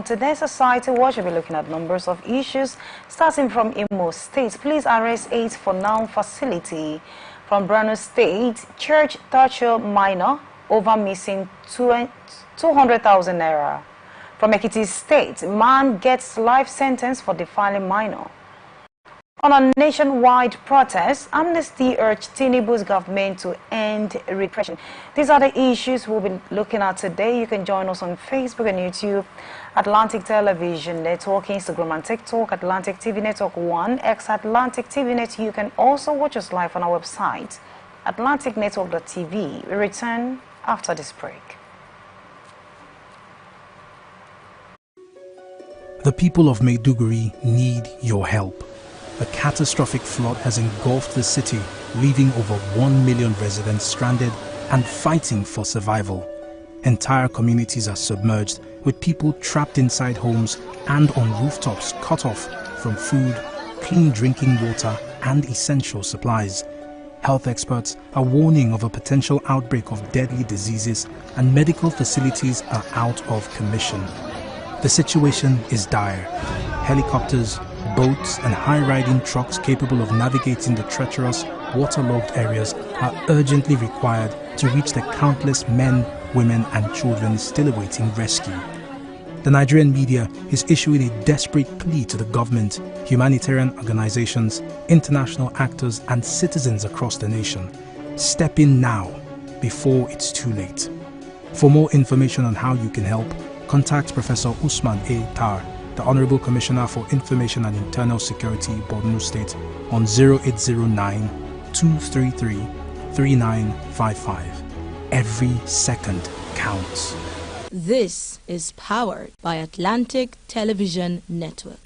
today's Society Watch, we'll be looking at numbers of issues starting from Imo State. Police arrest 8 for now facility. From Brano State, church torture minor over missing 200,000 naira. From Ekiti State, man gets life sentence for defiling minor. On a nationwide protest, Amnesty urged Tinubu's government to end repression. These are the issues we'll be looking at today. You can join us on Facebook and YouTube, Atlantic Television Network, Instagram and TikTok, Atlantic TV Network 1, X Atlantic TV Net. You can also watch us live on our website, atlanticnetwork.tv. We return after this break. The people of Maiduguri need your help. A catastrophic flood has engulfed the city, leaving over 1 million residents stranded and fighting for survival. Entire communities are submerged, with people trapped inside homes and on rooftops cut off from food, clean drinking water and essential supplies. Health experts are warning of a potential outbreak of deadly diseases, and medical facilities are out of commission. The situation is dire. Helicopters, boats and high-riding trucks capable of navigating the treacherous, waterlogged areas are urgently required to reach the countless men, women and children still awaiting rescue. The Nigerian media is issuing a desperate plea to the government, humanitarian organizations, international actors and citizens across the nation. Step in now, before it's too late. For more information on how you can help, contact Professor Usman A. Tar, the Honorable Commissioner for Information and Internal Security, Borno State, on 0809-233-3955. Every second counts. This is powered by Atlantic Television Network.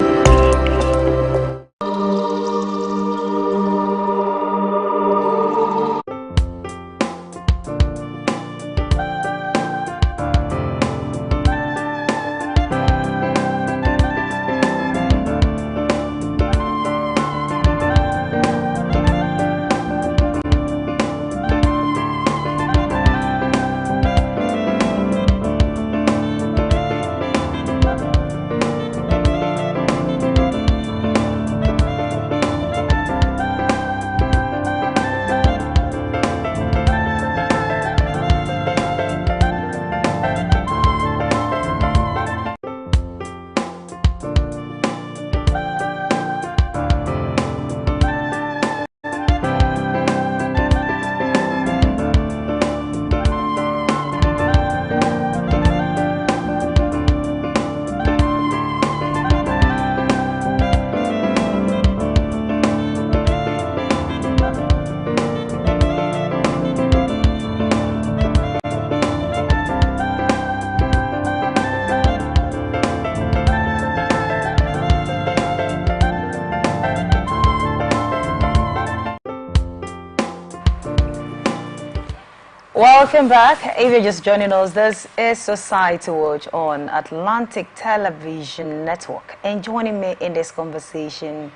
Welcome back. If you're just joining us, this is Society Watch on Atlantic Television Network. And joining me in this conversation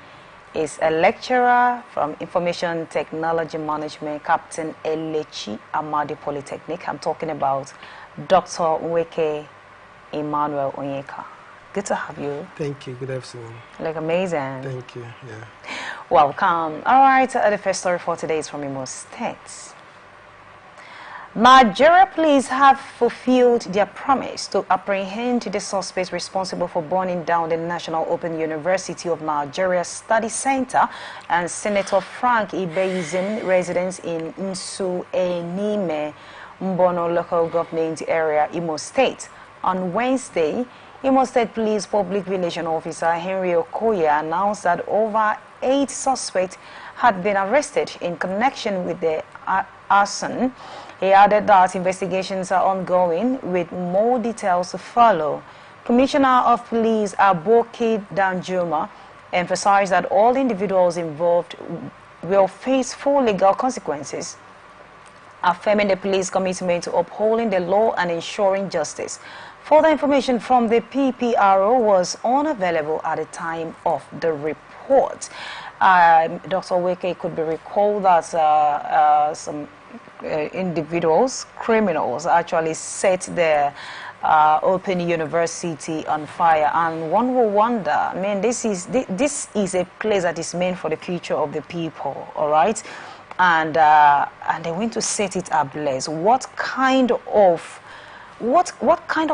is a lecturer from Information Technology Management, Captain Elechi Amadi Polytechnic. I'm talking about Dr. Nweke Emmanuel Onyeka. Good to have you. Thank you. Good afternoon. Look amazing. Thank you. Yeah. Welcome. All right, the first story for today is from Imo State. Nigeria police have fulfilled their promise to apprehend the suspects responsible for burning down the National Open University of Nigeria Study Center and Senator Frank Ibeizim residence in Nsu Enime, Mbono local government area, Imo State. On Wednesday, Imo State Police Public Relations Officer Henry Okoye announced that over 8 suspects had been arrested in connection with the arson. He added that investigations are ongoing with more details to follow. Commissioner of Police Aboki Danjuma emphasized that all individuals involved will face full legal consequences, affirming the police commitment to upholding the law and ensuring justice. Further information from the PPRO was unavailable at the time of the report. Dr. Weke, could be recalled that some individuals, criminals, actually set their Open University on fire, and one will wonder, I mean, this is a place that is meant for the future of the people, all right? And they want to set it ablaze. What kind of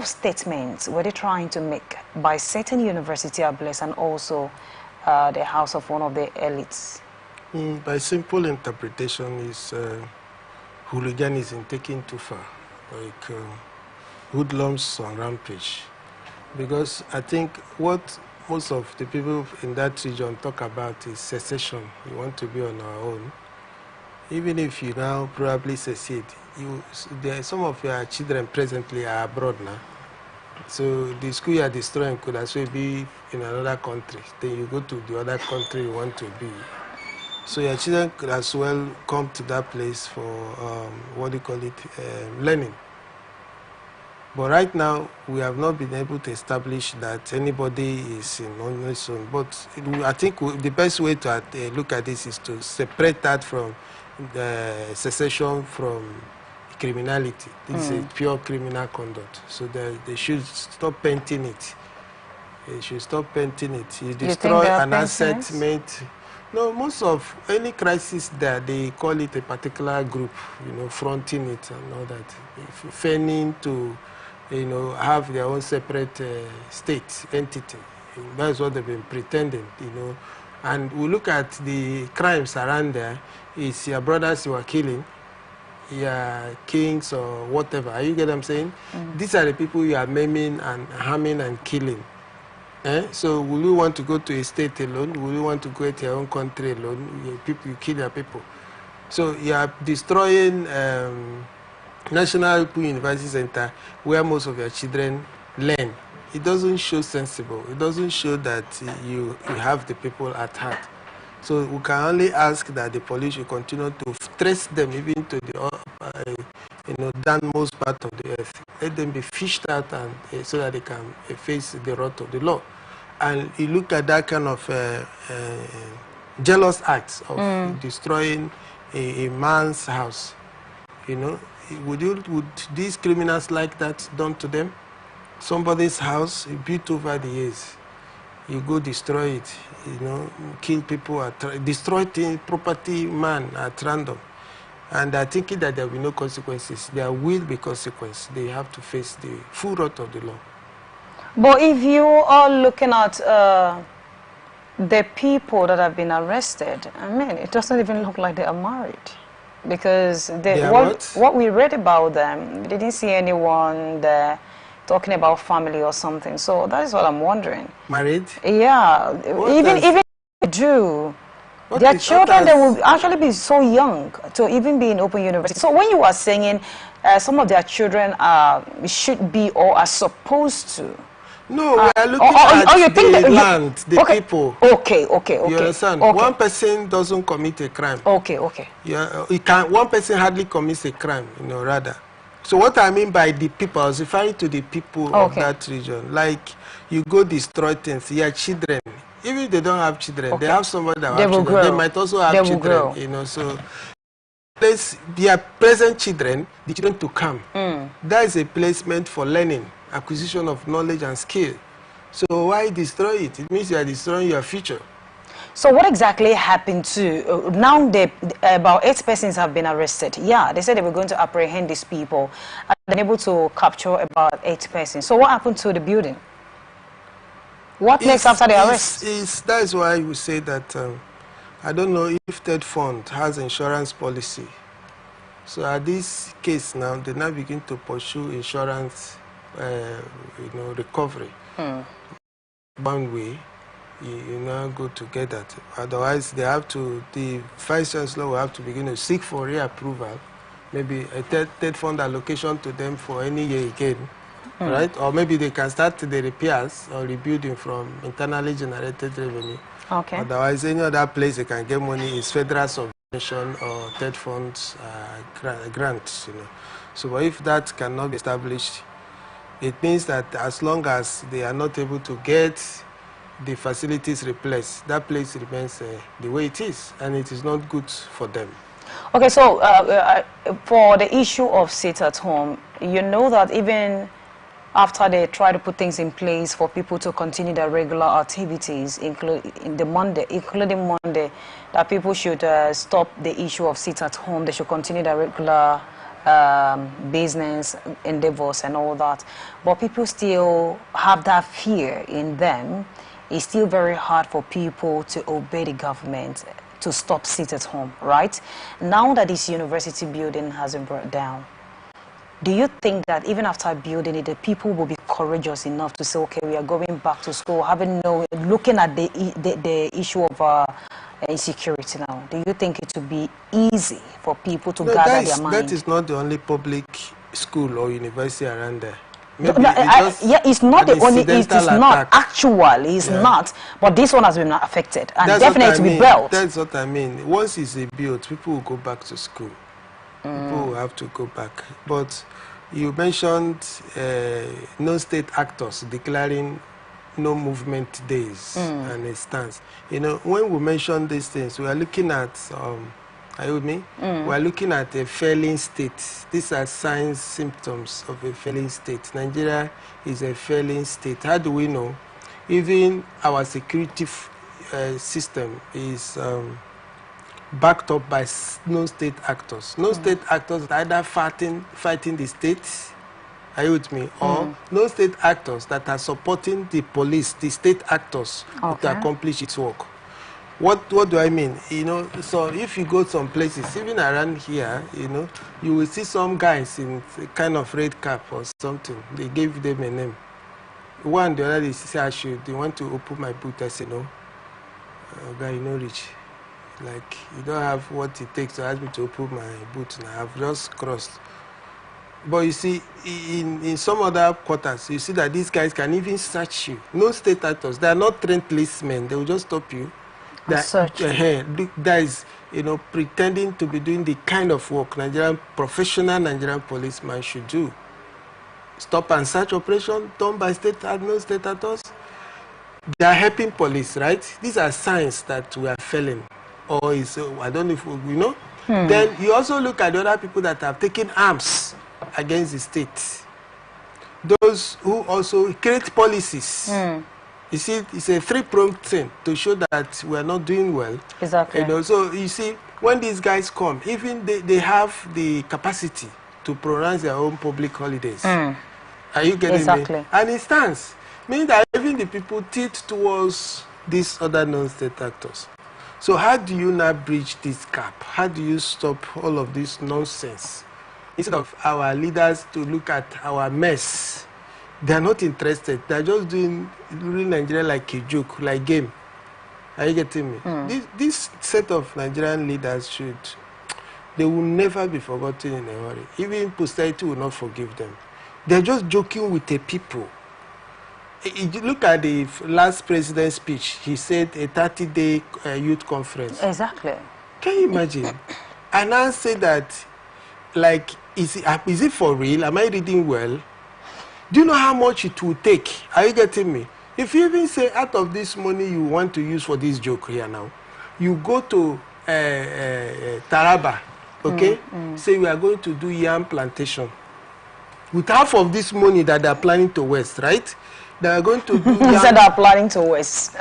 statements were they trying to make by setting university ablaze and also the house of one of the elites? By simple interpretation is hooliganism taken too far, like hoodlums on rampage. Because I think what most of the people in that region talk about is secession. We want to be on our own. Even if you now probably secede, some of your children presently are abroad now. So the school you are destroying could as well be in another country. Then you go to the other country you want to be. So your children could as well come to that place for, learning. But right now, we have not been able to establish that anybody is on its own. But I think the best way to look at this is to separate that from the secession from criminality. This is a pure criminal conduct. So they should stop painting it. They should stop painting it. You destroy an asset made. No, most of any crisis there, they call it a particular group, fronting it and all that, feigning to, have their own separate state entity. That's what they've been pretending, And we look at the crimes around there. It's your brothers you are killing, your kings or whatever. You get what I'm saying? These are the people you are maiming and harming and killing. So will you want to go to a state alone? Will you want to go to your own country alone? You kill your people. So you are destroying National Open University Center where most of your children learn. It doesn't show sensible. It doesn't show that you have the people at heart. So we can only ask that the police should continue to trace them even to the downmost part of the earth. Let them be fished out and so that they can face the wrath of the law. And you look at that kind of jealous acts of destroying a man's house. Would these criminals like that done to them? Somebody's house built over the years, you go destroy it, kill people, destroy property, man at random. And they're thinking that there will be no consequences. There will be consequences. They have to face the full wrath of the law. But if you are looking at the people that have been arrested, I mean, it doesn't even look like they are married. Because what we read about them, we didn't see anyone there talking about family or something. So that is what I'm wondering. Married? Yeah. Even if they do, their children, they will actually be so young to even be in open university. So when you are saying some of their children should be or are supposed to. No, we are looking at the land, the people. Okay. You understand? Okay. One person doesn't commit a crime. Okay. Yeah, one person hardly commits a crime, rather. So what I mean by the people, I was referring to the people of that region. Like, you go destroy things, your children. Even if they don't have children, they have somebody that have children. They might also have children, so place their present children, the children to come. That is a placement for learning, acquisition of knowledge and skill. So why destroy it? It means you are destroying your future. So what exactly happened to, now about 8 persons have been arrested. Yeah, they said they were going to apprehend these people and they're able to capture about 8 persons. So what happened to the building? What next after the arrest? That is why we say that, I don't know if Third Fund has insurance policy. So at this case now, they now begin to pursue insurance, recovery. One way. You now go to get that. Otherwise, the Vice Chancellor will have to begin to seek for reapproval, maybe a third fund allocation to them for any year again, right? Or maybe they can start the repairs or rebuilding from internally generated revenue. Okay. Otherwise, any other place they can get money is federal subvention or third funds grants, So if that cannot be established, it means that as long as they are not able to get the facilities replaced, that place remains the way it is, and it is not good for them. Okay, so for the issue of sit at home, you know that even after they try to put things in place for people to continue their regular activities, including Monday, that people should stop the issue of sit at home. They should continue their regular business endeavors and all that. But people still have that fear in them. It's still very hard for people to obey the government, to stop sit at home, right? Now that this university building has been brought down, do you think that even after building it, the people will be courageous enough to say, okay, we are going back to school, looking at the issue of insecurity now? Do you think it will be easy for people to gather their mind? That is not the only public school or university around there. It's not the only. It is not actually. It's not. But this one has been affected, and definitely be built. That's what I mean. Once it's built, people will go back to school. People will have to go back. But you mentioned no state actors declaring no movement days and a stance. You know, when we mention these things, we are looking at. Are you with me? We are looking at a failing state. These are signs, symptoms of a failing state. Nigeria is a failing state. How do we know? Even our security system is backed up by no state actors. No state actors either fighting the state, are you with me? Or no state actors that are supporting the police, the state actors to accomplish its work. What do I mean? You know, so if you go some places, even around here, you know, you will see some guys in a kind of red cap or something. They gave them a name. One, the other is say, they want to open my boot. I say, no, guy, you know, rich. Like, you don't have what it takes to ask me to open my boot now. I've just crossed. But you see, in some other quarters, you see that these guys can even search you. No state actors. They are not trained policemen. They will just stop you. That is, you know, pretending to be doing the kind of work professional Nigerian policeman should do. Stop and search operation done by no state actors. They are helping police, right? These are signs that we are failing. Or I don't know if we know. Then you also look at the other people that have taken arms against the state. Those who also create policies. You see, it's a three-pronged thing to show that we are not doing well. Exactly. You know, so you see, when these guys come, even they have the capacity to pronounce their own public holidays. Are you getting me? And it stands. Meaning that even the people tilt towards these other non-state actors. So how do you now bridge this gap? How do you stop all of this nonsense? Instead of our leaders to look at our mess, they are not interested. They are just doing Nigeria like a joke, like game. Are you getting me? This set of Nigerian leaders they will never be forgotten in a hurry. Even posterity will not forgive them. They're just joking with the people. If you look at the last president's speech, he said a 30-day youth conference. Exactly. Can you imagine? And I say that, like, is it for real? Am I reading well? Do you know how much it will take? Are you getting me? If you even say out of this money you want to use for this joke here now, you go to Taraba, okay? Say we are going to do yam plantation. With half of this money that they are planning to waste, right? They are going to do yam. You said they are planning to waste.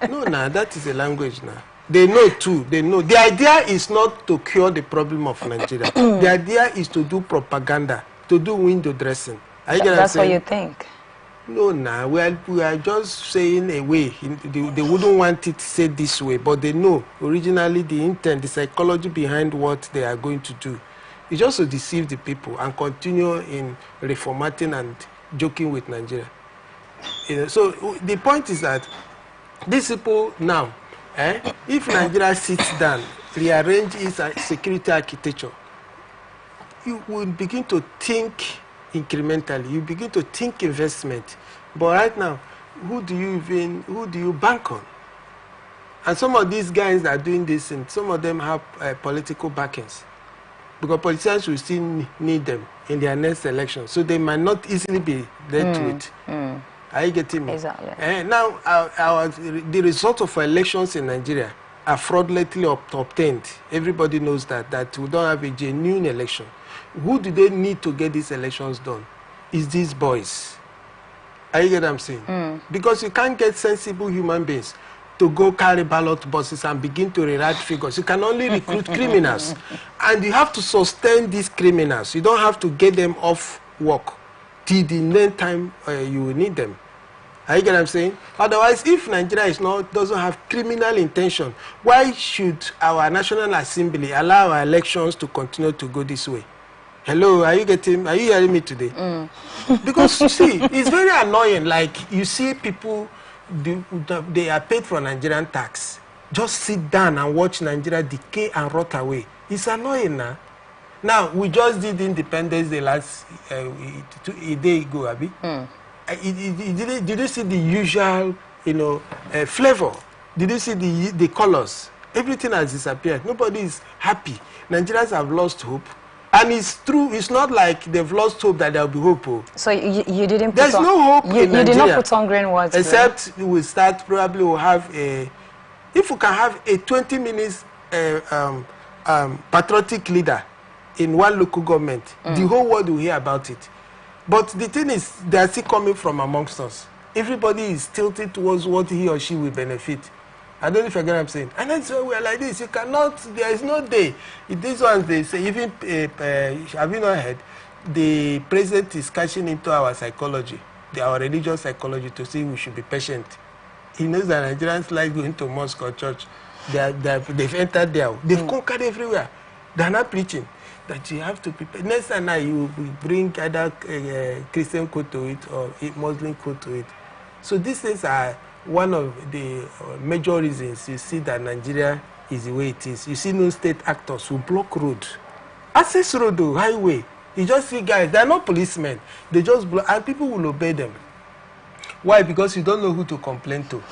No, that is a language now. They know too. They know. The idea is not to cure the problem of Nigeria. The idea is to do propaganda, to do window dressing. That's what you think? No, we are just saying a way. They wouldn't want it said this way, but they know originally the intent, the psychology behind what they are going to do. It's just to deceive the people and continue in reformatting and joking with Nigeria. You know, so the point is that these people now, if Nigeria sits down, rearrange its security architecture, you will begin to think incrementally. You begin to think investment. But right now, who do you bank on? And some of these guys that are doing this, and some of them have political backings. Because politicians will still need them in their next election. So they might not easily be led to it. Are you getting me? Exactly. Now, the results of elections in Nigeria are fraudulently obtained. Everybody knows that we don't have a genuine election. Who do they need to get these elections done? It's these boys. Are you get what I'm saying? Because you can't get sensible human beings to go carry ballot boxes and begin to rewrite figures. You can only recruit criminals. And you have to sustain these criminals. You don't have to get them off work till the next time you will need them. Are you get what I'm saying? Otherwise, if Nigeria doesn't have criminal intention, why should our National Assembly allow our elections to continue to go this way? Hello, are you hearing me today? Because you see, it's very annoying. Like, you see people, they are paid for Nigerian tax. Just sit down and watch Nigeria decay and rot away. It's annoying now. Now, we just did Independence Day last a day ago, Abi. Did you see the usual, flavor? Did you see the colors? Everything has disappeared. Nobody is happy. Nigerians have lost hope. And it's true. It's not like they've lost hope that there'll be hope. So you didn't put There's on... no hope in Nigeria. You did not put on green words. Except we'll have a... If we can have a 20 minutes patriotic leader in one local government, the whole world will hear about it. But the thing is, they're still coming from amongst us. Everybody is tilted towards what he or she will benefit. I don't know if you get what I'm saying. And then so we're like this. You cannot, there is no day. These ones, they say, even, have you not heard? The president is cashing into our psychology, our religious psychology, to say we should be patient. He knows that Nigerians like going to mosque or church. They've entered there. They've conquered everywhere. They're not preaching. That you have to prepare. Next time now you bring either Christian code to it or Muslim code to it. So these things are one of the major reasons you see that Nigeria is the way it is. You see no state actors who block road. Access road, highway. You just see guys, they're not policemen. They just block, and people will obey them. Why? Because you don't know who to complain to.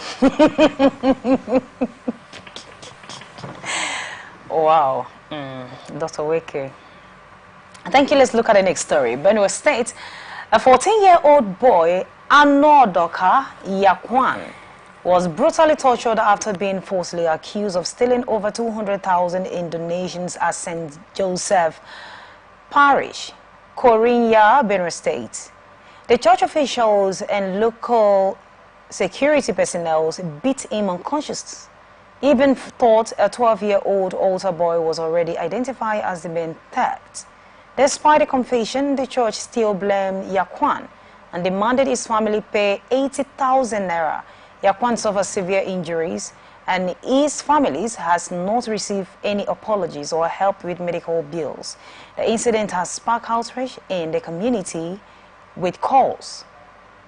Wow. Dr. Weke. Thank you. Let's look at the next story. Benue State, a 14-year-old boy, Anodoka Yakwan, was brutally tortured after being falsely accused of stealing over 200,000 in donations at St. Joseph Parish, Korinya, Benue State. The church officials and local security personnel beat him unconscious. Even thought a 12-year-old altar boy was already identified as the main theft. Despite the confession, the church still blamed Yakwan and demanded his family pay 80,000 naira. Yakwan suffered severe injuries, and his family has not received any apologies or help with medical bills. The incident has sparked outrage in the community with calls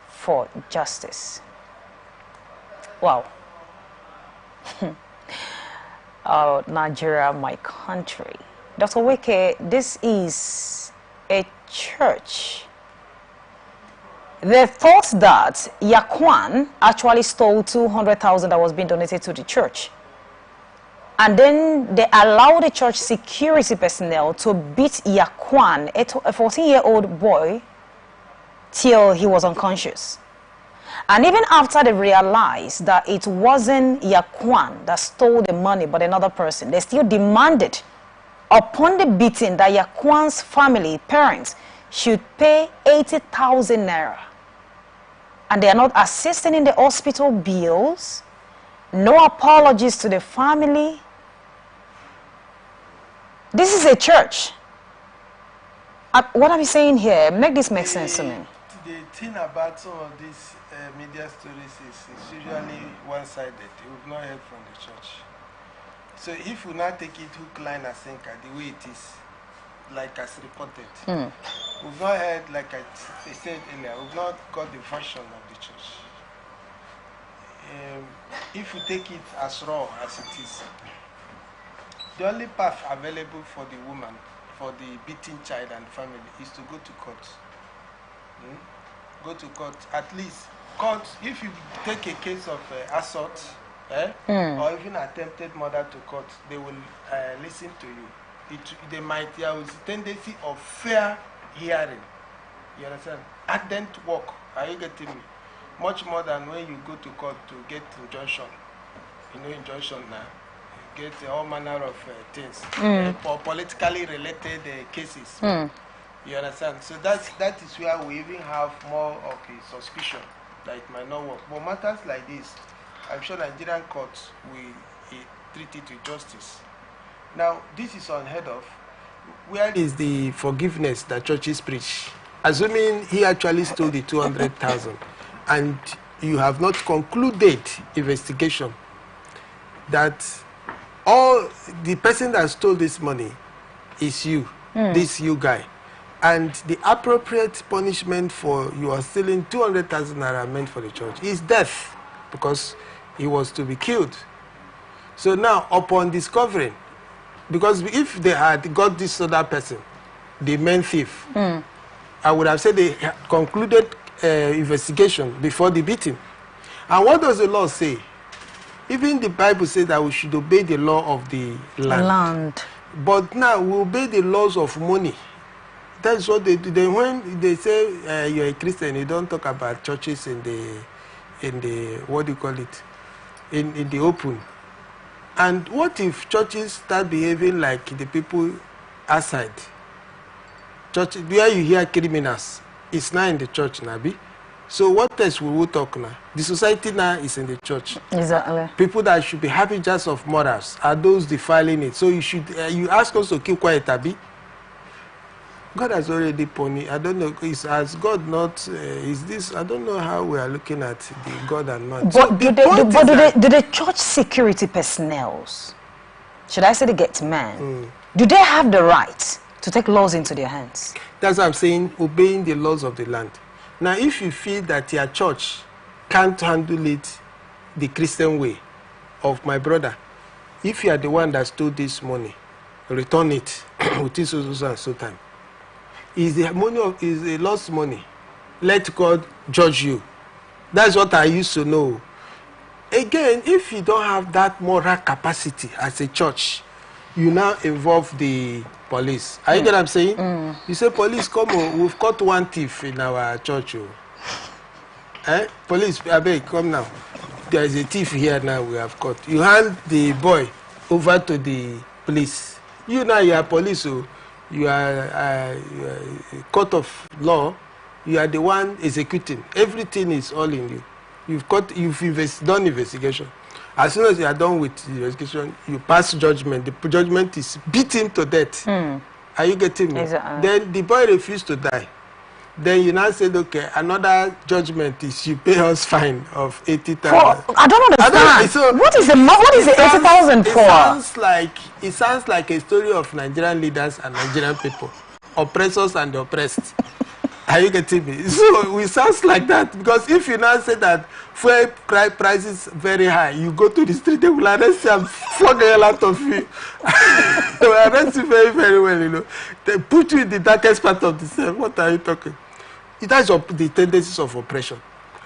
for justice. Wow. Oh, Nigeria, my country. Dr. Weke, this is a church. They thought that Yakwan actually stole 200,000 that was being donated to the church. And then they allowed the church security personnel to beat Yakwan, a 14-year-old boy, till he was unconscious. And even after they realized that it wasn't Yakwan that stole the money but another person, they still demanded, upon the beating, that Yakwan's family, parents, should pay 80,000 naira. And they are not assisting in the hospital bills, no apologies to the family. This is a church. What are we saying here? Make this make sense to me. The thing about some of these media stories is usually one-sided. We've not heard from the church. So if we not take it hook, line, and sinker, the way it is, like as reported, we've not heard, like I said earlier, we've not got the version of the church. If we take it as raw as it is, the only path available for the woman, for the beaten child and family, is to go to court. Go to court, at least. Court, if you take a case of assault, or even attempted murder to court, they will listen to you. There is a tendency of fair hearing. You understand? Ardent work. Are you getting me? Much more than when you go to court to get injunction. You know injunction now. You get all manner of things. For politically related cases. You understand? So that is where we even have more of a suspicion that it might not work. But matters like this, I'm sure Nigerian courts will treat it with justice. Now, this is unheard of. Where is the forgiveness that churches preach? Assuming he actually stole the 200,000 and you have not concluded investigation that all the person that stole this money is you, this you guy. And the appropriate punishment for you are stealing 200,000 naira meant for the church is death, because he was to be killed. So now, upon discovering, because if they had got this other person, the main thief, I would have said they concluded investigation before the beating. And what does the law say? Even the Bible says that we should obey the law of the land. But now we obey the laws of money. That's what they do. When they say you're a Christian, you don't talk about churches in the what do you call it, in the open. And what if churches start behaving like the people outside? Church, where you hear criminals, it's not in the church, Nabi. So what else will we talk now? The society now is in the church. Exactly. People that should be happy just of morals are those defiling it. So you should, you ask us to keep quiet, Abi. God has already punished. I don't know, has God not, is this, I don't know how we are looking at the God and man. But, So do the church security personnel, should I say the gate man, do they have the right to take laws into their hands? That's what I'm saying, obeying the laws of the land. Now, if you feel that your church can't handle it the Christian way of my brother, if you are the one that stole this money, return it within so and so time. Is the money is a lost money? Let God judge you. That's what I used to know. Again, if you don't have that moral capacity as a church, you now involve the police. Are you get what I'm saying? You say, police, come on, we've caught one thief in our church. Police, I beg, come now. There is a thief here now we have caught. You hand the boy over to the police. You now, you are police, so you are a court of law. You are the one executing. Everything is all in you. You've done investigation. As soon as you are done with the investigation, you pass judgment. The judgment is beat him to death. Are you getting me? Exactly. Then the boy refused to die. Then you now said, okay, another judgment is you pay us fine of 80,000. I don't understand. So what is the 80,000 for? It sounds like a story of Nigerian leaders and Nigerian people, oppressors and the oppressed. Are you getting me? So it sounds like that, because if you now say that fuel prices very high, you go to the street, they will arrest you and flog the hell out of you. They will arrest you very, very well, you know. They put you in the darkest part of the cell. What are you talking? It has the tendencies of oppression.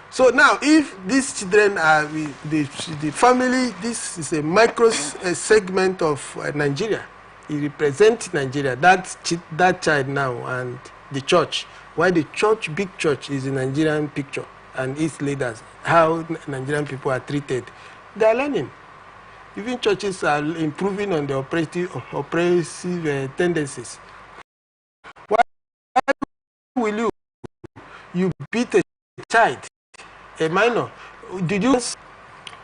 So now, if these children are the family, this is a micro segment of Nigeria. It represents Nigeria. That child now and the church. Why the church, big church, is a Nigerian picture, and its leaders, how Nigerian people are treated. They are learning. Even churches are improving on the oppressive tendencies. Why will you beat a child, a minor?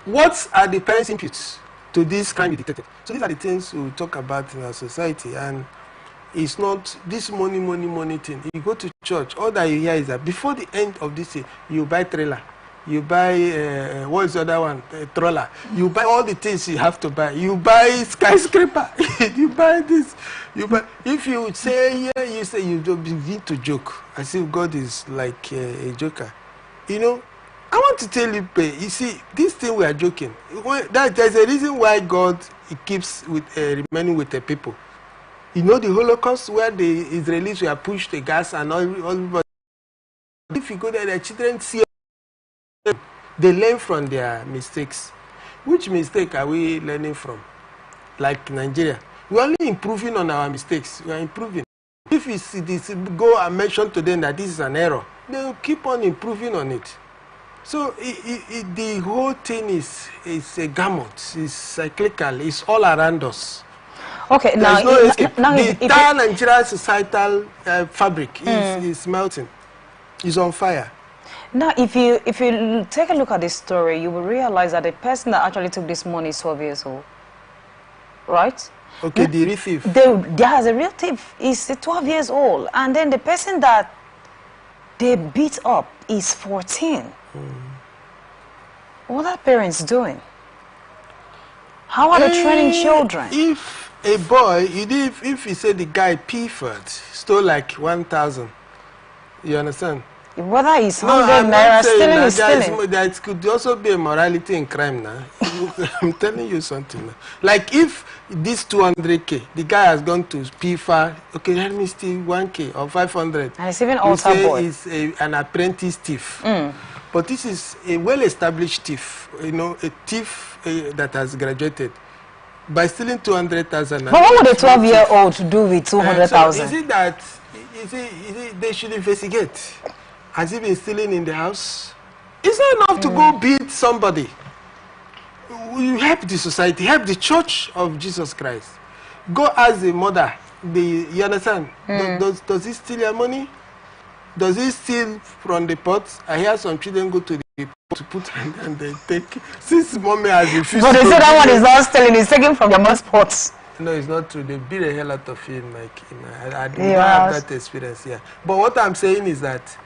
What are the parents' inputs to this crime detected? So these are the things we talk about in our society, and it's not this money thing. You go to church, all that you hear is that before the end of this year, you buy trailer, you buy, what's the other one, trawler, you buy all the things you have to buy. You buy skyscraper, you buy this, you buy. If you say, yeah, you say, you begin to joke as if God is like a joker. You know, I want to tell you, you see, this thing we are joking, there's a reason why God keeps remaining with the people. You know the Holocaust, where the Israelis were pushed the gas and all. If you go there, the children see them, they learn from their mistakes. Which mistake are we learning from? Like Nigeria, we're only improving on our mistakes. We are improving. If you see this, go and mention to them that this is an error, they will keep on improving on it. So the whole thing is a gamut. It's cyclical. It's all around us. Okay, now, no escape. The entire Nigerian societal fabric is melting. It's on fire. Now, if you take a look at this story, you will realize that the person that actually took this money is 12 years old, right? Okay, the real thief. There's a real thief. Is 12 years old, and then the person that they beat up is 14. What are parents doing? How are they training children? If a boy, if you say the guy pilfered, stole like 1,000, you understand? Whether it's 100 I'm not naira, saying stealing that is stealing. there could also be a morality in crime now. I'm telling you something now. Like if this 200K, the guy has gone to pilfer, okay, let me steal 1K or 500. And it's even altar boy. He's an apprentice thief. But this is a well-established thief, you know, a thief that has graduated. By stealing 200,000. But what would a 12-year-old do with 200,000? So is it that they should investigate? Has he been stealing in the house? It's not enough to go beat somebody. You help the society, help the Church of Jesus Christ. Go ask the mother. You understand? Does he steal your money? Does he steal from the pot? I hear some children go to the pot to put and they take. Since mommy has refused. But they say that one is not stealing, it's taken from your mom's pots. No, it's not true. They beat a hell out of him. Like, I don't have that experience here. But what I'm saying is that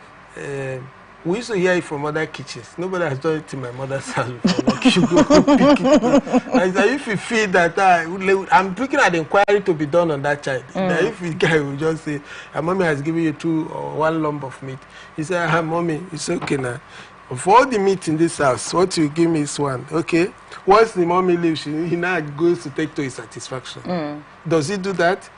we used to hear it from other kitchens. Nobody has done it in my mother's house before. Like, you go pick it. Like, if you feel that I'm looking at the inquiry to be done on that child. That if the guy will just say, mommy has given you 2 or 1 lump of meat. He said, mommy, it's okay now. For all the meat in this house, what you give me is 1. Okay. Once the mommy leaves, he now goes to take to his satisfaction. Does he do that?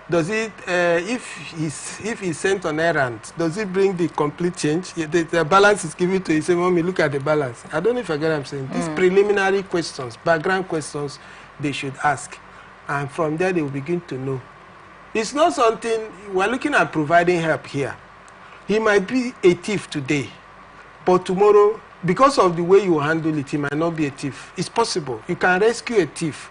Does it, if he's sent on errand, does he bring the complete change? The balance is given to him. Say, mommy, look at the balance. I don't know if I get what I'm saying. These preliminary questions, background questions, they should ask. And from there, they will begin to know. It's not something, we're looking at providing help here. He might be a thief today, but tomorrow, because of the way you handle it, he might not be a thief. It's possible. You can rescue a thief.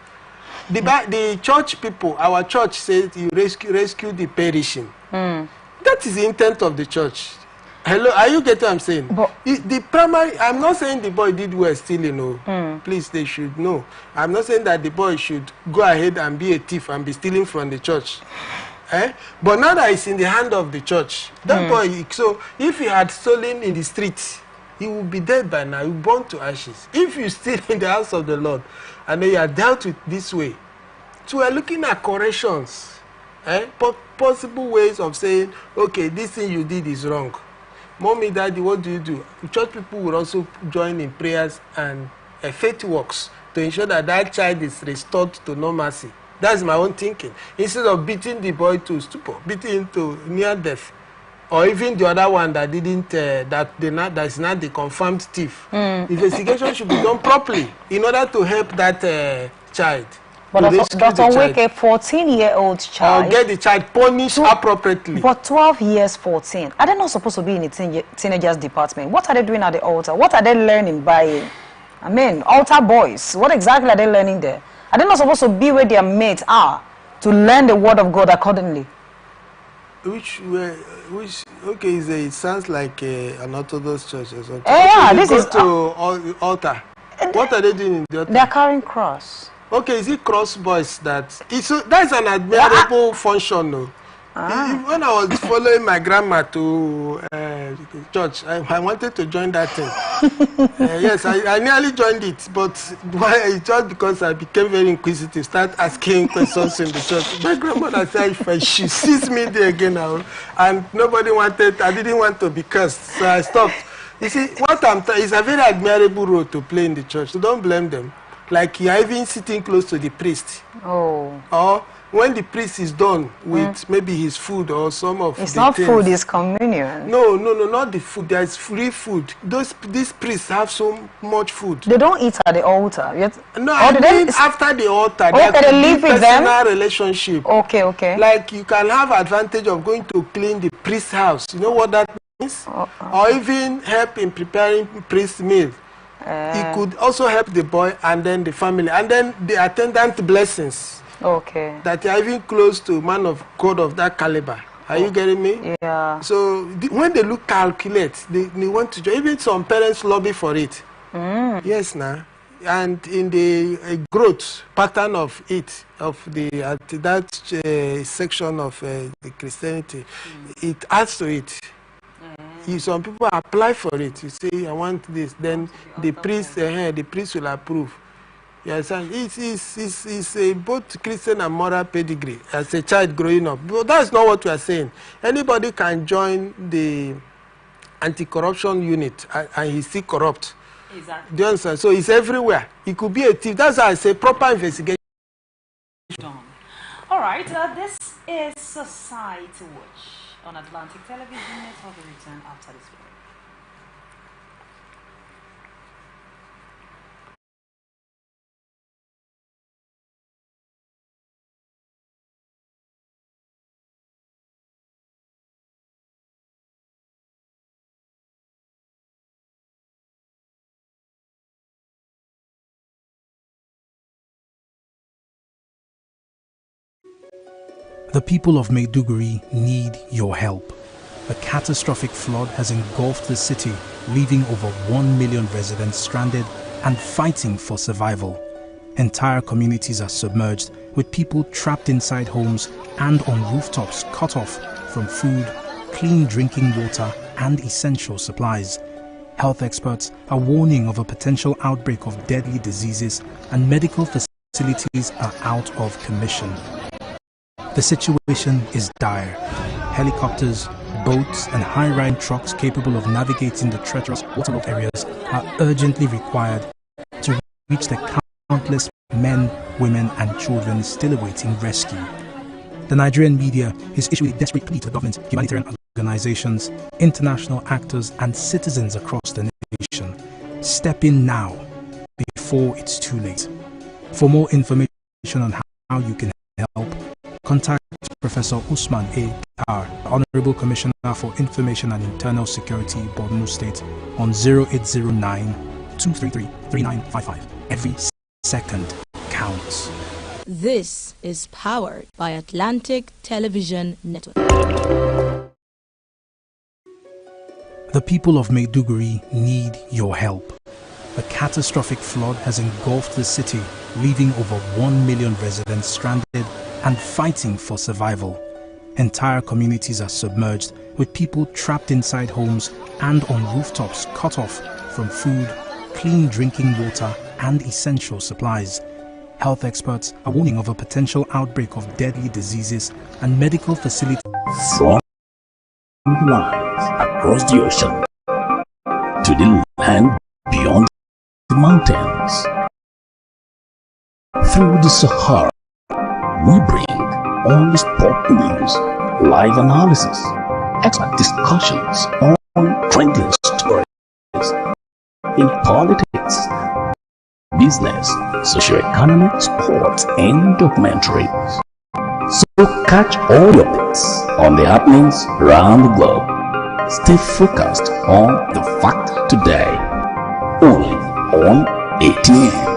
The church people, our church says you rescue the perishing. That is the intent of the church. Hello, are you getting what I'm saying? But the primary, I'm not saying the boy did well stealing, no. Please, they should know. I'm not saying that the boy should go ahead and be a thief and be stealing from the church. But now that it's in the hand of the church, that boy, so if he had stolen in the streets, he would be dead by now. He would burn to ashes. If you steal in the house of the Lord, and then you are dealt with this way. So we are looking at corrections, possible ways of saying, okay, this thing you did is wrong. Mommy, daddy, what do you do? Church people will also join in prayers and faith works to ensure that that child is restored to normalcy. That's my own thinking. Instead of beating the boy to stupor, beating him to near death, or even the other one that didn't, that is not the confirmed thief. Investigation should be done properly in order to help that child. But Dr. Wake, a 14-year-old child. Or get the child punished appropriately. But 12 years, 14. Are they not supposed to be in the teenagers department? What are they doing at the altar? What are they learning by, altar boys? What exactly are they learning there? Are they not supposed to be where their mates are to learn the word of God accordingly? Okay, it sounds like an Orthodox church or something. Yeah, okay, this is to altar. What are they doing in the altar? They're carrying cross. Okay, is it cross boys that's an admirable function, no? When I was following my grandma to church, I wanted to join that thing. Yes, I nearly joined it, but just because I became very inquisitive, start asking questions in the church. My grandmother said if she sees me there again now, and I didn't want to be cursed, so I stopped. You see, what I'm saying is a very admirable role to play in the church, so don't blame them. Like you're even sitting close to the priest. Oh. Or when the priest is done with maybe his food or some of it's not things. Food, it's communion. No, not the food. There's free food. These priests have so much food. They don't eat at the altar. No, I mean after the altar. They live with them? Personal relationship. Okay. Like you can have advantage of going to clean the priest's house. You know what that means? Or even help in preparing priest's meal. It could also help the boy and then the family. And then the attendant blessings. Okay. That you are even close to man of God of that caliber. Are you getting me? Yeah. So when they look calculate, they want to join. Even some parents lobby for it. Yes, now. And in the growth pattern of it, of the that section of the Christianity, it adds to it. Some people apply for it. You say, I want this. Then the priest will approve. Yes, and it's a both Christian and moral pedigree as a child growing up. But that's not what we are saying. Anybody can join the anti-corruption unit and he's still corrupt. Exactly. Do you understand? So it's everywhere. It could be a thief. That's why I say proper investigation. Done. All right, this is Society Watch on Atlantic Television Network. We return after this break. The people of Maiduguri need your help. A catastrophic flood has engulfed the city, leaving over 1 million residents stranded and fighting for survival. Entire communities are submerged, with people trapped inside homes and on rooftops cut off from food, clean drinking water and essential supplies. Health experts are warning of a potential outbreak of deadly diseases, and medical facilities are out of commission. The situation is dire. Helicopters, boats and high-rise trucks capable of navigating the treacherous waterlogged areas are urgently required to reach the countless men, women and children still awaiting rescue. The Nigerian media is issuing a desperate plea to the government, humanitarian organizations, international actors and citizens across the nation. Step in now before it's too late. For more information on how you can help, contact Professor Usman A. Dar, Honorable Commissioner for Information and Internal Security, Borno State, on 0809-233-3955. Every second counts. This is powered by Atlantic Television Network. The people of Maiduguri need your help. A catastrophic flood has engulfed the city, leaving over 1 million residents stranded and fighting for survival. Entire communities are submerged, with people trapped inside homes and on rooftops cut off from food, clean drinking water and essential supplies. Health experts are warning of a potential outbreak of deadly diseases, and medical facilities from the lines across the ocean to the land beyond the mountains. Through the Sahara, we bring all the sport news, live analysis, expert discussions on trending stories in politics, business, socio-economic, sports, and documentaries. So catch all your picks on the happenings around the globe. Stay focused on the fact today, only on ATN.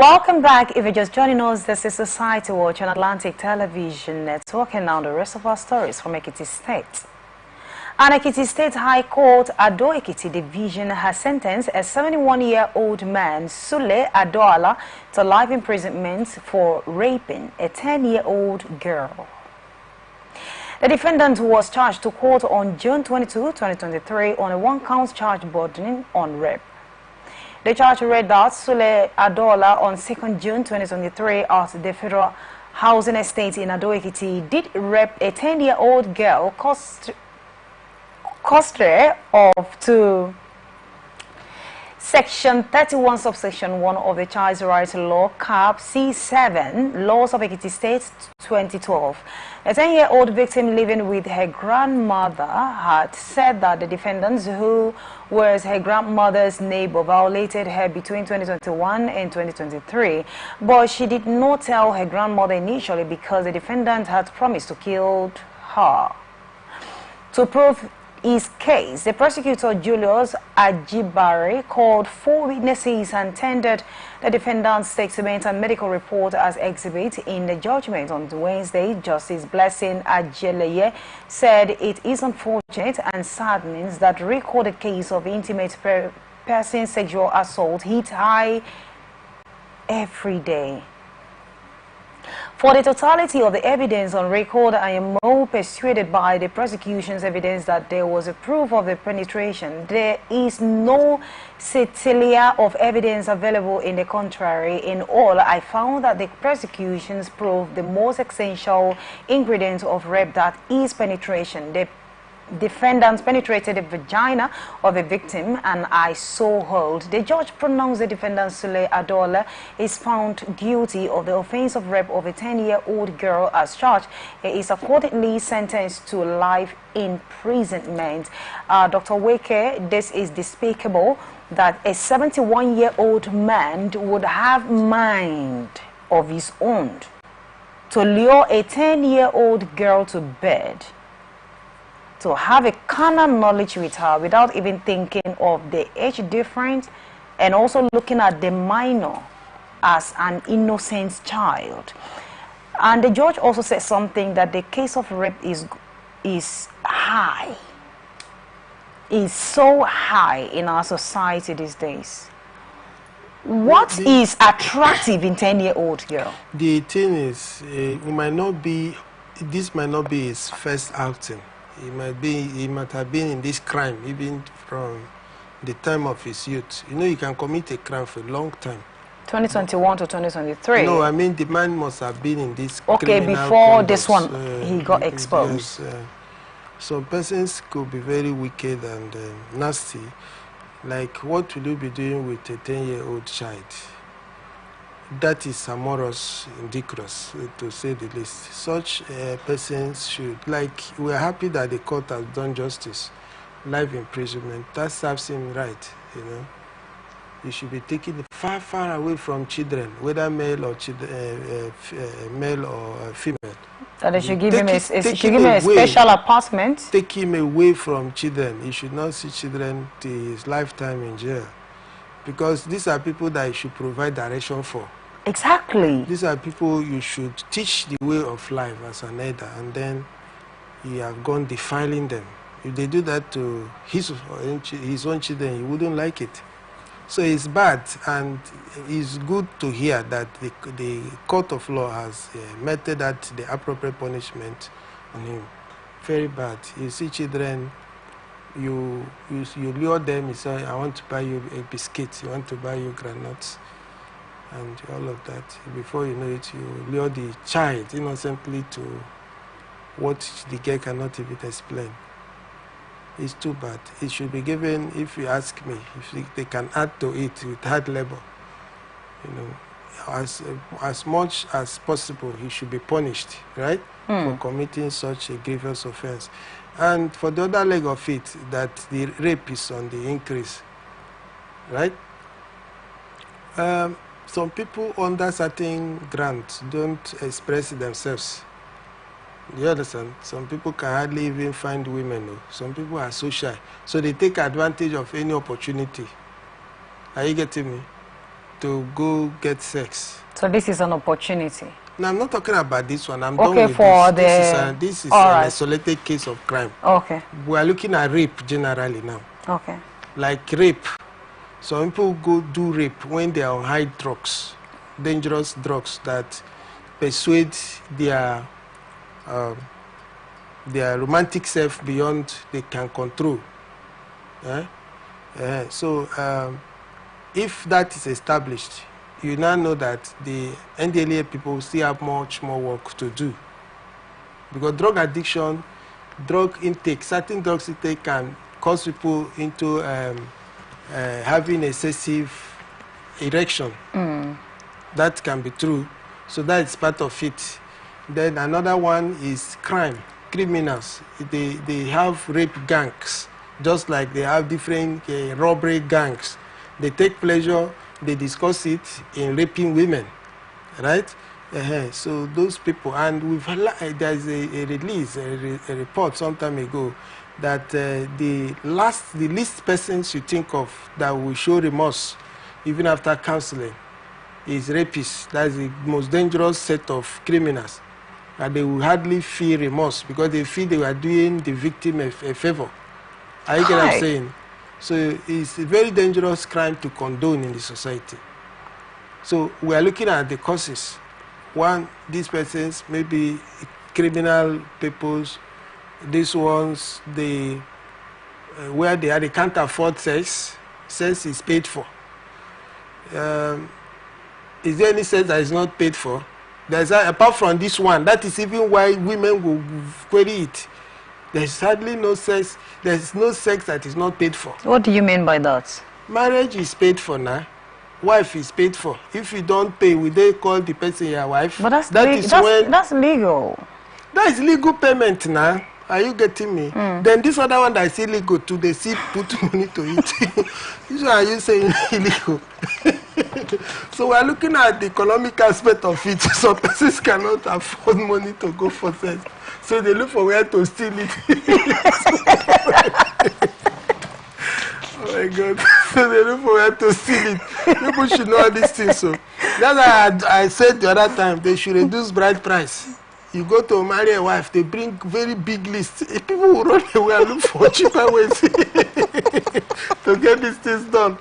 Welcome back. If you're just joining us, this is Society Watch on Atlantic Television Network, and now the rest of our stories from Ekiti State. An Ekiti State High Court Ado Ekiti Division has sentenced a 71-year-old man, Sule Adoala, to life imprisonment for raping a 10-year-old girl. The defendant was charged to court on June 22, 2023 on a one-count charge bordering on rape. The charge read that Sule Adola on 2nd June 2023 at the Federal Housing Estate in Ado Ekiti did rape a 10-year-old girl custody of to Section 31 subsection 1 of the Child Rights Law Cap C7 Laws of Ekiti State 2012. A 10-year-old victim living with her grandmother had said that the defendants, who was her grandmother's neighbor, violated her between 2021 and 2023, but she did not tell her grandmother initially because the defendant had promised to kill her. To prove his case, the prosecutor Julius Ajibare called 4 witnesses and tendered the defendant's statement and medical report as exhibit in the judgment on Wednesday. Justice Blessing Ajeleye said it is unfortunate and saddens that recorded case of intimate person sexual assault hit high every day. For the totality of the evidence on record, I am more persuaded by the prosecution's evidence that there was a proof of the penetration. There is no scintilla of evidence available in the contrary. In all, I found that the prosecution's proved the most essential ingredient of rape, that is penetration. The defendant penetrated the vagina of a victim, and I so hold. The judge pronounced the defendant Sule Adola is found guilty of the offense of rape of a 10-year-old girl as charged. He is accordingly sentenced to life imprisonment. Dr. Weke, this is despicable that a 71-year-old man would have mind of his own to lure a 10-year-old girl to bed, to have a carnal knowledge with her without even thinking of the age difference, and also looking at the minor as an innocent child. And the judge also said something, that the case of rape is high, is so high in our society these days. What is attractive in 10-year-old girl? The thing is, this might not be his first outing. He might have been in this crime even from the time of his youth. You know, you can commit a crime for a long time. 2021 to 2023. No, I mean the man must have been in this. Okay, before this one, he got exposed. Yes, some persons could be very wicked and nasty. Like, what will you be doing with a 10-year-old child? That is amorous, indecorous, to say the least. Such persons should, like, we are happy that the court has done justice, life imprisonment. That serves him right, you know. You should be taken far, far away from children, whether male or female. That they should give him a special apartment. Take him away from children. He should not see children till his lifetime in jail, because these are people that you should provide direction for. Exactly. These are people you should teach the way of life as an elder, and then you have gone defiling them. If they do that to his own children, he wouldn't like it. So it's bad, and it's good to hear that the court of law has meted out the appropriate punishment on him. Very bad. You see children, you lure them, you say, I want to buy you a biscuit, you want to buy you granuts, and all of that. Before you know it, you lure the child innocently to what the girl cannot even explain. It's too bad. It should be given, if you ask me, if they can add to it with hard labor. You know, as much as possible, he should be punished, right? For committing such a grievous offense. And for the other leg of it, that the rape is on the increase, right? Some people under certain grants don't express themselves. You understand? Some people can hardly even find women. Some people are so shy. So they take advantage of any opportunity. Are you getting me? to go get sex. So this is an opportunity. No, I'm not talking about this one. I'm Okay, done with for this. This is an isolated case of crime. Okay. We are looking at rape generally now. Okay. Like rape. Some people go do rape when they are on high drugs, dangerous drugs that persuade their romantic self beyond they can control. So if that is established, you now know that the NDLEA people still have much more work to do. Because drug addiction, drug intake, certain drugs intake can cause people into having excessive erection. That can be true. So that is part of it. Then another one is crime, criminals. They have rape gangs, just like they have different robbery gangs. They take pleasure, they discuss it in raping women, right? So those people, and there's a release, a report some time ago that the least persons you think of that will show remorse even after counseling is rapists. That's the most dangerous set of criminals. And they will hardly feel remorse because they feel they were doing the victim a favor. Are you get what I'm saying? So it's a very dangerous crime to condone in the society. So we are looking at the causes. One, these persons, maybe criminal peoples, these ones, where they can't afford sex is paid for. Is there any sex that is not paid for? Apart from this one, that is even why women will query it. There's hardly no sex. There's no sex that is not paid for. What do you mean by that? Marriage is paid for now. Wife is paid for. If you don't pay, will they call the person your wife? But that's legal. That is legal payment now. Are you getting me? Then this other one that is illegal too, they still put money to it. This one are you saying illegal? So we are looking at the economic aspect of it. Some persons cannot afford money to go for sex. So they look for where to steal it. Oh my God. So they look for where to steal it. People should know all these things. So that's why I said the other time, they should reduce bride price. You go to marry a wife, they bring very big lists. People will run away and look for cheaper ways to get these things done.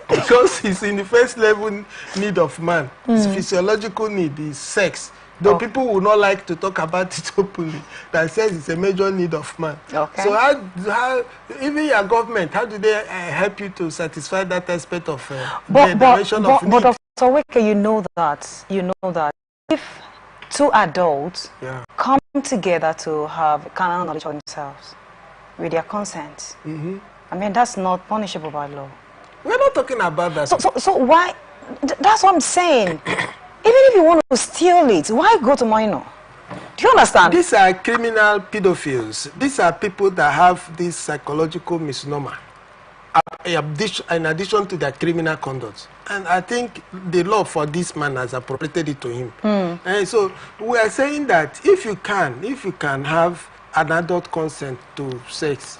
Because it's in the first level need of man. It's physiological need, is sex. Though people will not like to talk about it openly, that sex is a major need of man. Okay. So how even your government, how do they help you to satisfy that aspect of the dimension of need? But Dr. Weke, you know that if two adults come together to have carnal knowledge of themselves with their consent, I mean, that's not punishable by law. We're not talking about that. So why? That's what I'm saying. Even if you want to steal it, why go to minor? Do you understand? These are criminal pedophiles. These are people that have this psychological misnomer in addition to their criminal conduct. And I think the law for this man has appropriated it to him. And so we are saying that if you can have an adult consent to sex,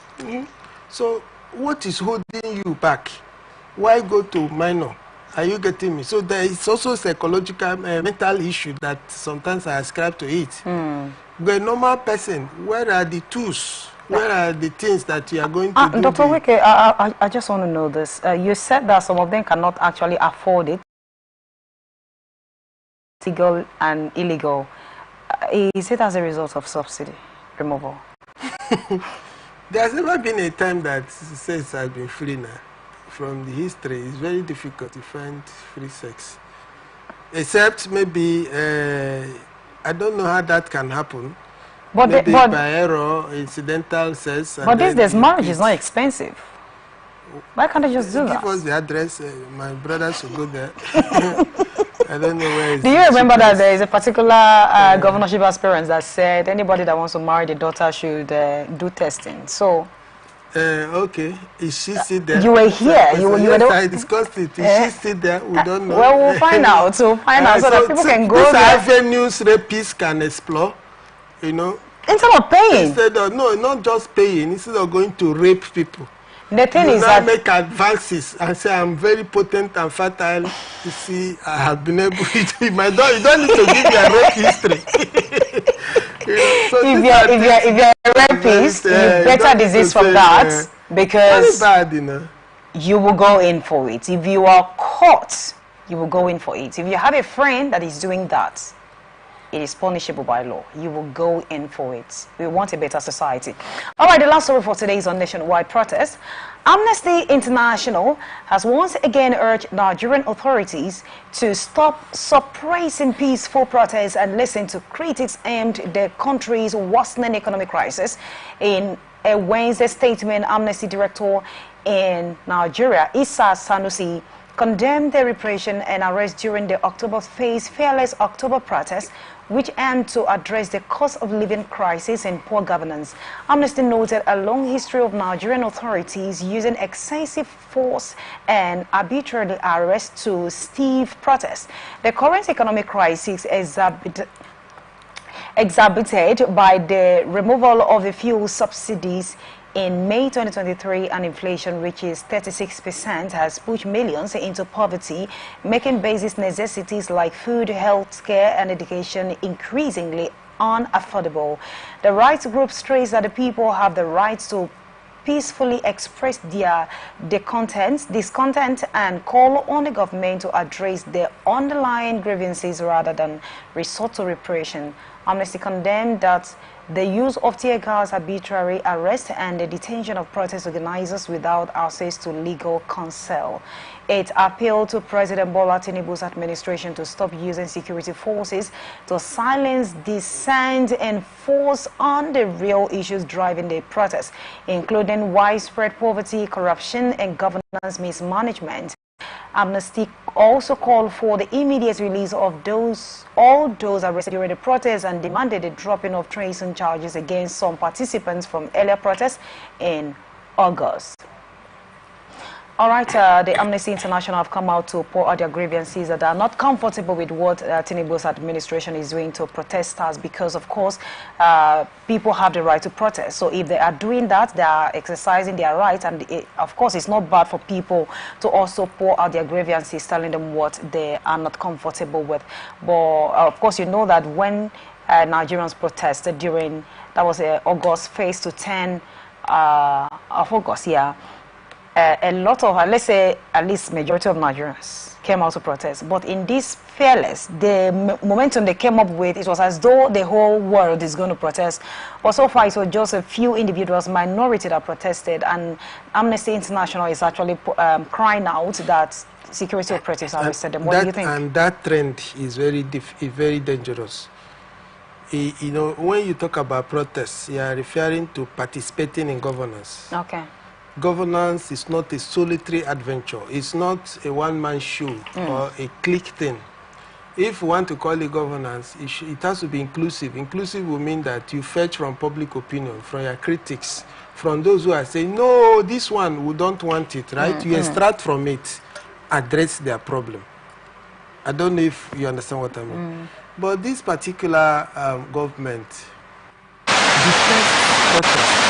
so what is holding you back? Why go to minor? Are you getting me? So there is also psychological, mental issue that sometimes I ascribe to it. The normal person, where are the tools? Where are the things that you are going to do? Dr. Weke, I just want to know this. You said that some of them cannot actually afford it. Legal and illegal. Is it as a result of subsidy removal? There's never been a time that sex has been free now. From the history, it's very difficult to find free sex. Except maybe, I don't know how that can happen. But maybe by error, incidental sex. But these days, marriage is not expensive. Why can't I just do that? Give us the address. My brothers will go there. I don't know where it's. Do you remember that there is a particular governorship aspirant that said anybody that wants to marry the daughter should do testing? So. Okay. Is she still there? You were here. You were yes, I discussed it. Is she still there? We don't know. Well, we'll find out. So that people can go there. These avenues rapists can explore, you know. Instead of paying. No, not just paying. Instead of going to rape people. The thing you is now that make advances and say I'm very potent and fertile. You see, I have been able to. You don't need to give your rape history. So if you're a rapist, you better desist from that because very bad, you know. You will go in for it. If you are caught, you will go in for it. If you have a friend that is doing that, it is punishable by law. You will go in for it. We want a better society. All right, the last story for today is on nationwide protest. Amnesty International has once again urged Nigerian authorities to stop suppressing peaceful protests and listen to critics aimed at the country's worsening economic crisis. In a Wednesday statement, Amnesty Director in Nigeria, Issa Sanusi, condemned the repression and arrest during the October phase Fearless October protest, which aimed to address the cost of living crisis and poor governance. Amnesty noted a long history of Nigerian authorities using excessive force and arbitrary arrest to stifle protests. The current economic crisis exacerbated by the removal of the fuel subsidies in May 2023, and inflation, which is 36%, has pushed millions into poverty, making basic necessities like food, health care, and education increasingly unaffordable. The rights group stress that the people have the right to peacefully express their discontent and call on the government to address their underlying grievances rather than resort to repression. Amnesty condemned that the use of tear gas, arbitrary arrest, and the detention of protest organizers without access to legal counsel. It appealed to President Bola Tinubu's administration to stop using security forces to silence dissent and focus on the real issues driving the protests, including widespread poverty, corruption, and governance mismanagement. Amnesty also called for the immediate release of all those arrested during the protests and demanded the dropping of treason charges against some participants from earlier protests in August. All right, the Amnesty International have come out to pour out their grievances that are not comfortable with what Tinubu's administration is doing to protesters because, of course, people have the right to protest. So if they are doing that, they are exercising their rights, and of course, it's not bad for people to also pour out their grievances, telling them what they are not comfortable with. But, of course, you know that when Nigerians protested during, that was August, phase to 10 of August, yeah. A lot of, let's say, at least majority of Nigerians came out to protest. But in this Fearless, the momentum they came up with, it was as though the whole world is going to protest. But so far, it was just a few individuals, minority that protested. And Amnesty International is actually crying out that security operatives arrested them. What do you think? And that trend is very dangerous. You know, when you talk about protests, you are referring to participating in governance. Okay. Governance is not a solitary adventure. It's not a one-man show or a clique thing. If you want to call it governance, it has to be inclusive. Inclusive will mean that you fetch from public opinion, from your critics, from those who are saying, no, this one, we don't want it, right? You extract from it, address their problem. I don't know if you understand what I mean. But this particular government, the first protest,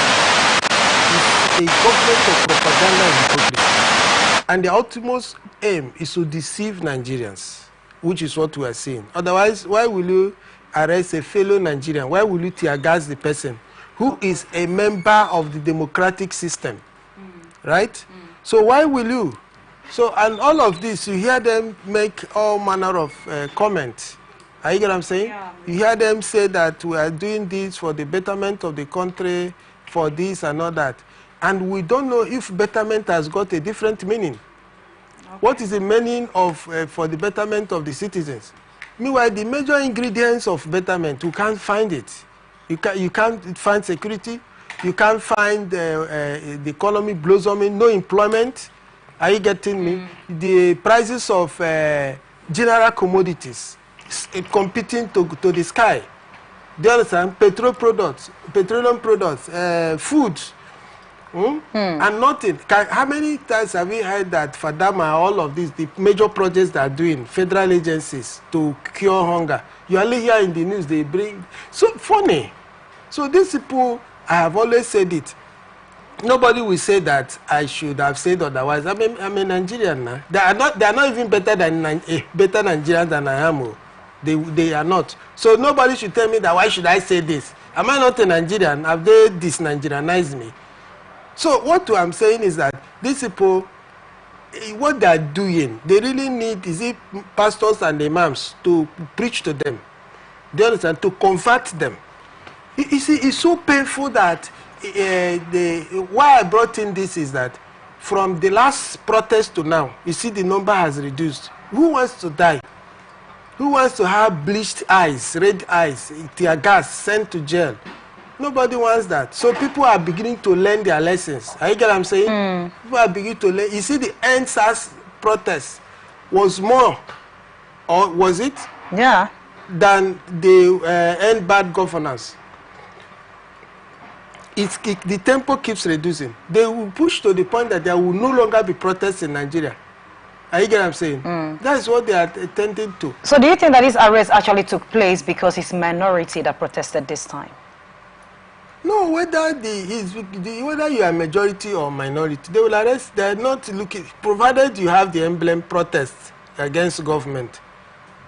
is a government of propaganda and hypocrisy. And the ultimate aim is to deceive Nigerians, which is what we are seeing. Otherwise, why will you arrest a fellow Nigerian? Why will you tear gas the person who is a member of the democratic system? Right? So why will you? So, and all of this, you hear them make all manner of comments. Are you get what I'm saying? Yeah. You hear them say that we are doing this for the betterment of the country, for this and all that. And we don't know if betterment has got a different meaning. Okay. What is the meaning of for the betterment of the citizens? Meanwhile, the major ingredients of betterment, you can't find it. You can't find security. You can't find the economy blossoming, no employment. Are you getting me? The prices of general commodities competing to the sky. Do you understand? Petroleum products, food, and nothing. How many times have we heard that Fadama, all of these, the major projects they are doing, federal agencies to cure hunger? You only hear in the news they bring. So funny. So these people, I have always said it, nobody will say that I should have said otherwise. I'm a Nigerian now. They are not even better Nigerians than I am. Oh. They are not. So nobody should tell me that why should I say this? Am I not a Nigerian? Have they dis-Nigerianized me? So what I'm saying is that these people, what they are doing, they really need, is it pastors and imams to preach to them? Do you understand? To convert them. You see, it's so painful that why I brought in this is that from the last protest to now, you see the number has reduced. Who wants to die? Who wants to have bleached eyes, red eyes, tear gas, sent to jail? Nobody wants that. So people are beginning to learn their lessons. Are you get what I'm saying? People are beginning to learn. You see, the NSAS protest was more, or was it? Yeah. Than the end bad governance. The tempo keeps reducing. They will push to the point that there will no longer be protests in Nigeria. Are you get what I'm saying? That's what they are tending to. So do you think that this arrest actually took place because it's minority that protested this time? No, whether whether you are majority or minority, they will arrest. They are not looking, provided you have the emblem protest against government.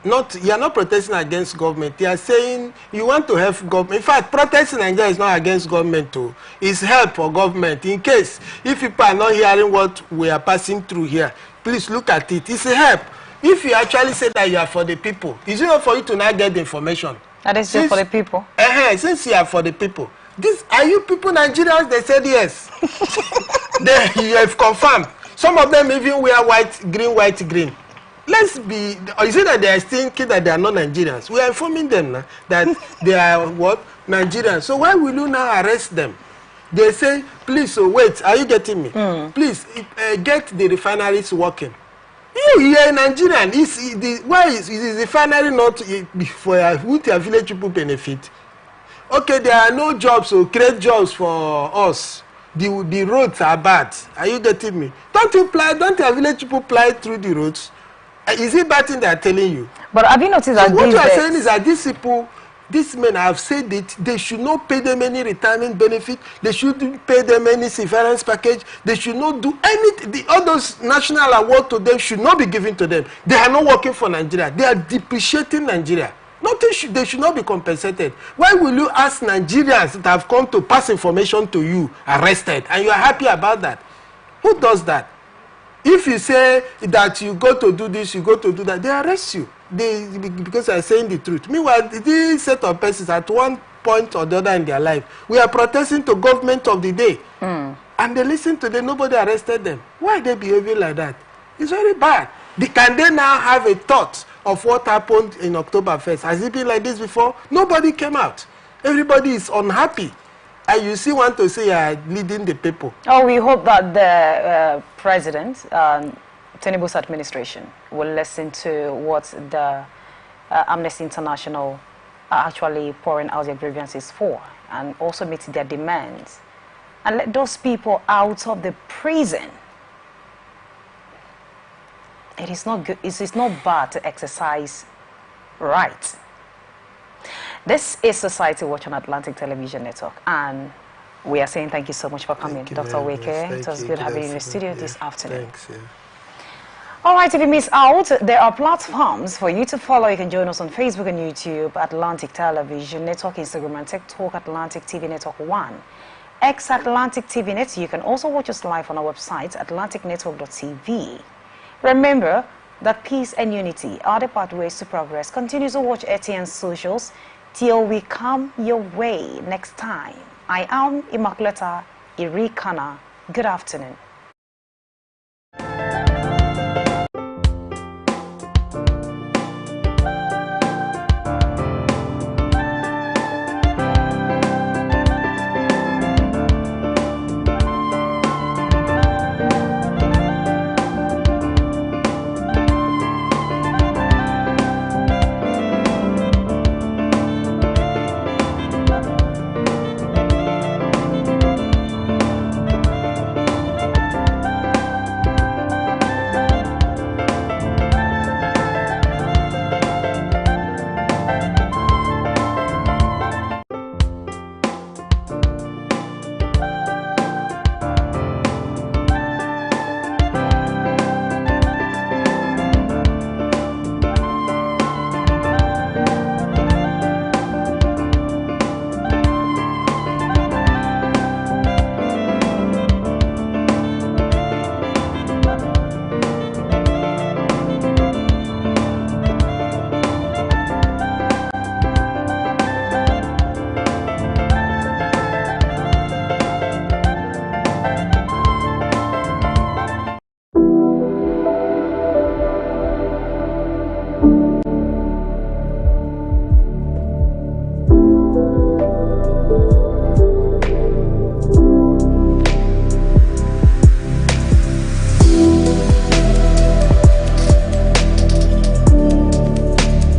You are not protesting against government. You are saying you want to help government. In fact, protest in Nigeria is not against government too. It's help for government. In case if people are not hearing what we are passing through here, please look at it. It's a help. If you actually say that you are for the people, it's not for you to not get the information. That is just for the people. Since you are for the people. Are you people Nigerians? They said yes. You have confirmed. Some of them even wear white, green. Let's be, or is it that they are thinking that they are not Nigerians? We are informing them now that they are what? Nigerians. So why will you now arrest them? They say, please, so wait, are you getting me? Please, get the refineries working. You are Nigerian. Why is the refinery not for your village people benefit? Okay, there are no jobs, so create jobs for us. The roads are bad. Are you getting me? Don't your village people ply through the roads? Is it bad thing they are telling you? But have you noticed that what you are saying is that these people, these men, I have said it, they should not pay them any retirement benefit. They shouldn't pay them any severance package. They should not do anything. All those national awards to them should not be given to them. They are not working for Nigeria. They are depreciating Nigeria. They should not be compensated. Why will you ask Nigerians that have come to pass information to you arrested and you are happy about that? Who does that? If you say that you go to do this, you go to do that, they arrest you. Because you are saying the truth. Meanwhile, these set of persons at one point or the other in their life, we are protesting to government of the day. And they listen to them, nobody arrested them. Why are they behaving like that? It's very bad. Can they now have a thought of what happened in October 1st? Has it been like this before? Nobody came out. Everybody is unhappy. And you still want to say you are leading the people. Oh, we hope that the president, Tinubu's administration, will listen to what the Amnesty International are actually pouring out their grievances for, and also meet their demands, and let those people out of the prison. It is not good. It is not bad to exercise rights. This is Society Watch on Atlantic Television Network, and we are saying thank you so much for coming, Dr. Weke. It was good having you in the studio this afternoon. Thanks. Yeah. All right, if you miss out, there are platforms for you to follow. You can join us on Facebook and YouTube, Atlantic Television Network, Instagram and TikTok, Atlantic TV Network 1. X Atlantic TV Net. You can also watch us live on our website, atlanticnetwork.tv. Remember that peace and unity are the pathways to progress. Continue to watch ATN socials till we come your way next time. I am Immaculata Irikana. Good afternoon.